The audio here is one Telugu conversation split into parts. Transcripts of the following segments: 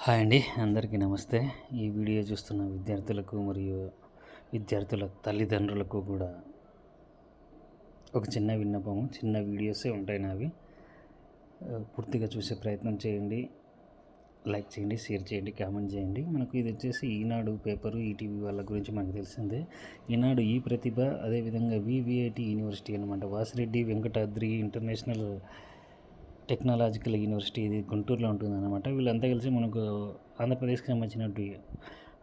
హాయ్ అండి, అందరికీ నమస్తే. ఈ వీడియో చూస్తున్న విద్యార్థులకు మరియు విద్యార్థుల తల్లిదండ్రులకు కూడా ఒక చిన్న విన్నపము. చిన్న వీడియోసే ఉంటాయి నావి. పూర్తిగా చూసే ప్రయత్నం చేయండి. లైక్ చేయండి, షేర్ చేయండి, కామెంట్ చేయండి. మనకు ఇది వచ్చేసి ఈనాడు పేపరు, ఈటీవీ వాళ్ళ గురించి మనకు తెలిసిందే. ఈనాడు ఈ ప్రతిభ, అదేవిధంగా వివిఐటి యూనివర్సిటీ అనమాట, Vasireddy Venkatadri international technological university, ఇది గుంటూరులో ఉంటుందన్నమాట. వీళ్ళంతా కలిసి మనకు ఆంధ్రప్రదేశ్కి సంబంధించినట్టు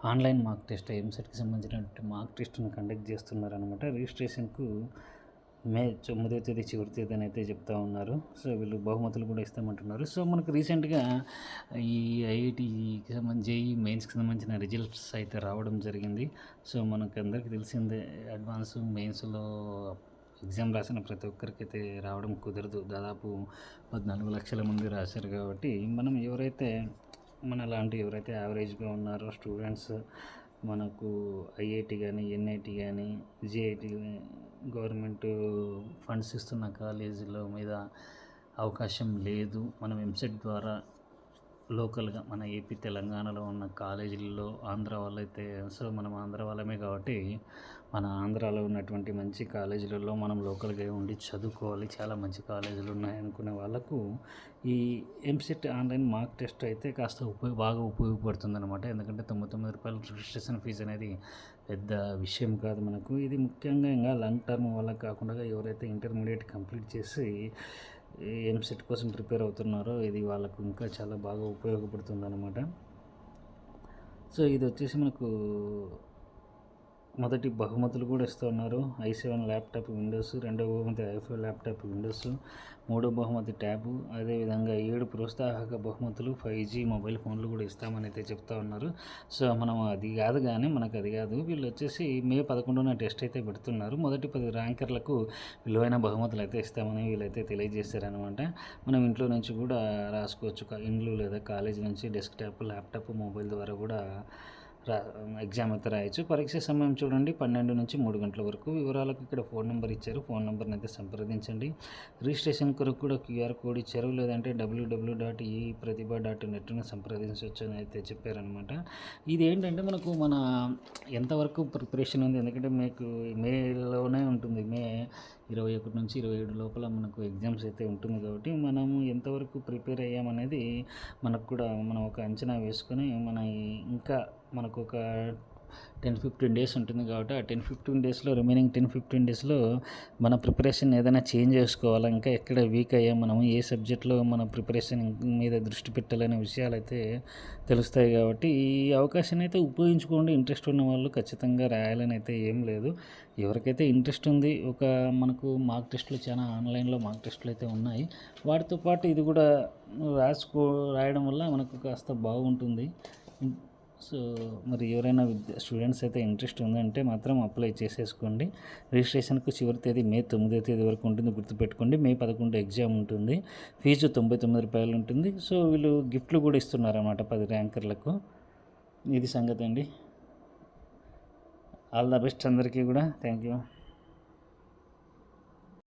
ఆన్లైన్ మార్క్ టెస్ట్, ఎంసెట్కి సంబంధించినట్టు మార్క్ టెస్ట్ను కండక్ట్ చేస్తున్నారనమాట. రిజిస్ట్రేషన్కు మే 9వ తేదీ చివరి తేదీ అని అయితే చెప్తా ఉన్నారు. సో వీళ్ళు బహుమతులు కూడా ఇస్తామంటున్నారు. సో మనకు రీసెంట్గా ఈ ఐఐటికి సంబంధించి జేఈ మెయిన్స్కి సంబంధించిన రిజల్ట్స్ అయితే రావడం జరిగింది. సో మనకు అందరికీ తెలిసిందే, అడ్వాన్స్ మెయిన్స్లో ఎగ్జామ్ రాసిన ప్రతి ఒక్కరికైతే రావడం కుదరదు. దాదాపు 14 లక్షల మంది రాశారు. కాబట్టి మనం ఎవరైతే మనలాంటి ఎవరైతే యావరేజ్గా ఉన్నారో స్టూడెంట్స్, మనకు ఐఐటి కానీ, ఎన్ఐటి కానీ, జేఐటి గవర్నమెంట్ ఫండ్స్ ఇస్తున్న కాలేజీల మీద అవకాశం లేదు. మనం ఎంసెట్ ద్వారా లోకల్గా మన ఏపీ తెలంగాణలో ఉన్న కాలేజీల్లో ఆంధ్ర వాళ్ళైతే, సో మనం ఆంధ్ర వాళ్ళమే కాబట్టి మన ఆంధ్రాలో ఉన్నటువంటి మంచి కాలేజీలలో మనం లోకల్గా ఉండి చదువుకోవాలి, చాలా మంచి కాలేజీలు ఉన్నాయనుకునే వాళ్ళకు ఈ ఎంసెట్ ఆన్లైన్ మార్క్ టెస్ట్ అయితే కాస్త బాగా ఉపయోగపడుతుంది అనమాట. ఎందుకంటే 99 రూపాయలు రిజిస్ట్రేషన్ ఫీజు అనేది పెద్ద విషయం కాదు మనకు. ఇది ముఖ్యంగా ఇంకా లాంగ్ టర్మ్ వాళ్ళకి కాకుండా ఎవరైతే ఇంటర్మీడియట్ కంప్లీట్ చేసి ఎంసెట్ కోసం ప్రిపేర్ అవుతున్నారో ఇది వాళ్ళకు ఇంకా చాలా బాగా ఉపయోగపడుతుంది అనమాట. సో ఇది వచ్చేసి మనకు మొదటి బహుమతులు కూడా ఇస్తున్నారు. i7 ల్యాప్టాప్ విండోస్, రెండవ బహుమతి i5 ల్యాప్టాప్ విండోస్, మూడో బహుమతి ట్యాబు, అదేవిధంగా 7 ప్రోత్సాహక బహుమతులు 5G మొబైల్ ఫోన్లు కూడా ఇస్తామని అయితే చెప్తా ఉన్నారు. సో మనం అది కాదు, కానీ మనకు అది కాదు. వీళ్ళు వచ్చేసి మే 11న టెస్ట్ అయితే పెడుతున్నారు. మొదటి 10 ర్యాంకర్లకు విలువైన బహుమతులు అయితే ఇస్తామని వీళ్ళైతే తెలియజేశారనమాట. మనం ఇంట్లో నుంచి కూడా రాసుకోవచ్చు. ఇండ్లు లేదా కాలేజీ నుంచి డెస్క్టాప్, ల్యాప్టాప్, మొబైల్ ద్వారా కూడా ఎగ్జామ్ అయితే రాయొచ్చు. పరీక్ష సమయం చూడండి 12 నుంచి 3 గంటల వరకు. వివరాలకు ఇక్కడ ఫోన్ నెంబర్ ఇచ్చారు, ఫోన్ నెంబర్ని అయితే సంప్రదించండి. రిజిస్ట్రేషన్ కొరకు కూడా క్యూఆర్ కోడ్ ఇచ్చారు, లేదంటే www.epratiba.netను సంప్రదించవచ్చు అని అయితే చెప్పారనమాట. ఇది ఏంటంటే మనకు మన ఎంతవరకు ప్రిపరేషన్ ఉంది, ఎందుకంటే మీకు మేలోనే ఉంటుంది, మే 21 నుంచి 27 లోపల మనకు ఎగ్జామ్స్ అయితే ఉంటుంది. కాబట్టి మనము ఎంతవరకు ప్రిపేర్ అయ్యామనేది మనకు కూడా మనం ఒక అంచనా వేసుకొని ఇంకా మనకు ఒక 10-15 డేస్ ఉంటుంది. కాబట్టి ఆ 10-15 డేస్లో, రిమైనింగ్ 10-15 డేస్లో మన ప్రిపరేషన్ ఏదైనా చేంజ్ చేసుకోవాలా, ఇంకా ఎక్కడ వీక్ అయ్యాం, మనము ఏ సబ్జెక్ట్లో మన ప్రిపరేషన్ మీద దృష్టి పెట్టాలనే విషయాలు అయితే తెలుస్తాయి. కాబట్టి ఈ అవకాశాన్ని అయితే ఉపయోగించుకోండి. ఇంట్రెస్ట్ ఉన్న వాళ్ళు ఖచ్చితంగా రాయాలని అయితే ఏం లేదు. ఎవరికైతే ఇంట్రెస్ట్ ఉంది, మనకు మార్క్ టెస్ట్లు చాలా ఆన్లైన్లో మార్క్ టెస్ట్లు అయితే ఉన్నాయి, వాటితో పాటు ఇది కూడా రాయడం వల్ల మనకు కాస్త బాగుంటుంది. సో మరి ఎవరైనా స్టూడెంట్స్ అయితే ఇంట్రెస్ట్ ఉందంటే మాత్రం అప్లై చేసేసుకోండి. రిజిస్ట్రేషన్కు చివరి తేదీ మే 9వ తేదీ వరకు ఉంటుంది, గుర్తుపెట్టుకోండి. మే 11 ఎగ్జామ్ ఉంటుంది, ఫీజు 99 రూపాయలు ఉంటుంది. సో వీళ్ళు గిఫ్ట్లు కూడా ఇస్తున్నారన్నమాట 10 ర్యాంకర్లకు. ఇది సంగతి అండి. ఆల్ ద బెస్ట్ అందరికీ కూడా. Thank you.